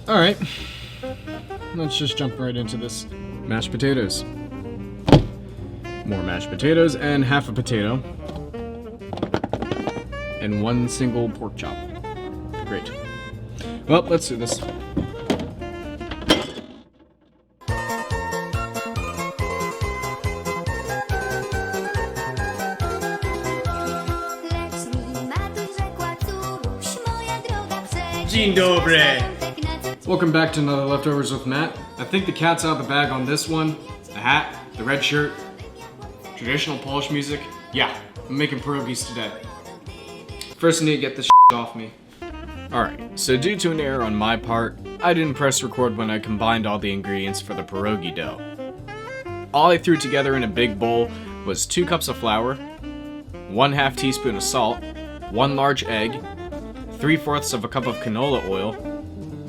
Alright, let's just jump right into this. Mashed potatoes. More mashed potatoes and half a potato. And one single pork chop. Great. Well, let's do this. Dzień dobry! Welcome back to another Leftovers with Matt. I think the cat's out of the bag on this one. The hat, the red shirt, traditional Polish music. Yeah, I'm making pierogies today. First I need to get this off me. Alright, so due to an error on my part, I didn't press record when I combined all the ingredients for the pierogi dough. All I threw together in a big bowl was 2 cups of flour, 1/2 teaspoon of salt, 1 large egg, 3/4 of a cup of canola oil,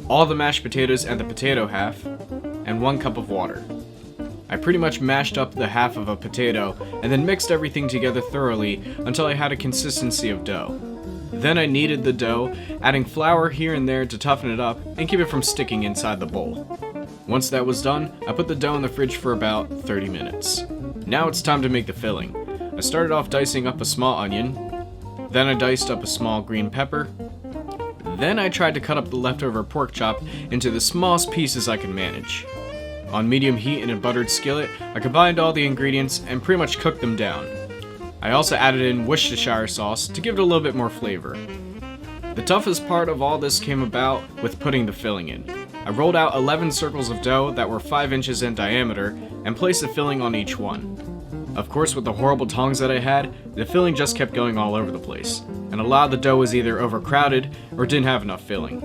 all the mashed potatoes and the potato half, and 1 cup of water. I pretty much mashed up the half of a potato and then mixed everything together thoroughly until I had a consistency of dough. Then I kneaded the dough, adding flour here and there to toughen it up and keep it from sticking inside the bowl. Once that was done, I put the dough in the fridge for about 30 minutes. Now it's time to make the filling. I started off dicing up a small onion, then I diced up a small green pepper, then I tried to cut up the leftover pork chop into the smallest pieces I could manage. On medium heat in a buttered skillet, I combined all the ingredients and pretty much cooked them down. I also added in Worcestershire sauce to give it a little bit more flavor. The toughest part of all this came about with putting the filling in. I rolled out 11 circles of dough that were 5 inches in diameter and placed the filling on each one. Of course, with the horrible tongs that I had, the filling just kept going all over the place, and a lot of the dough was either overcrowded or didn't have enough filling.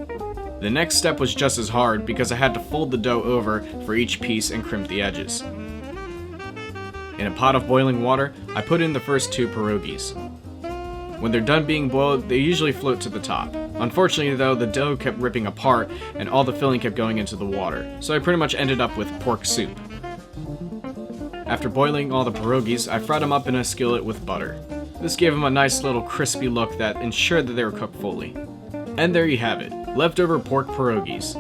The next step was just as hard because I had to fold the dough over for each piece and crimp the edges. In a pot of boiling water, I put in the first 2 pierogies. When they're done being boiled, they usually float to the top. Unfortunately though, the dough kept ripping apart and all the filling kept going into the water, so I pretty much ended up with pork soup. After boiling all the pierogies, I fried them up in a skillet with butter. This gave them a nice little crispy look that ensured that they were cooked fully. And there you have it, leftover pork pierogies.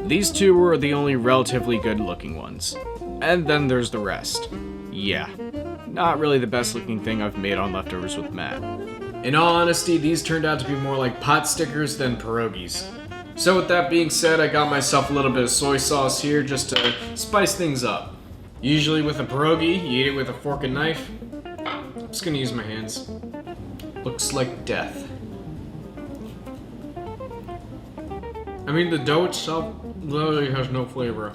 These 2 were the only relatively good looking ones. And then there's the rest. Yeah, not really the best looking thing I've made on Leftovers with Matt. In all honesty, these turned out to be more like pot stickers than pierogies. So with that being said, I got myself a little bit of soy sauce here just to spice things up. Usually with a pierogi, you eat it with a fork and knife. I'm just gonna use my hands. Looks like death. I mean, the dough itself literally has no flavor.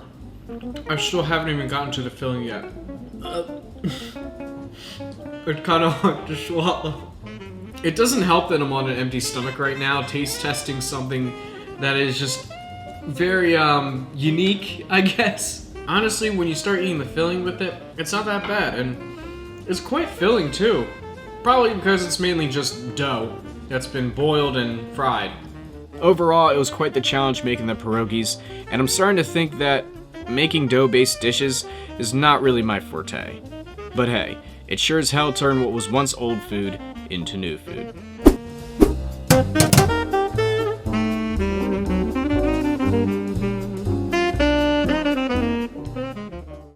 I still haven't even gotten to the filling yet. It's kind of hard to swallow. It doesn't help that I'm on an empty stomach right now, taste testing something that is just very unique, I guess. Honestly, when you start eating the filling with it, it's not that bad, and it's quite filling too. Probably because it's mainly just dough that's been boiled and fried. Overall, it was quite the challenge making the pierogies, and I'm starting to think that making dough-based dishes is not really my forte. But hey, it sure as hell turned what was once old food into new food.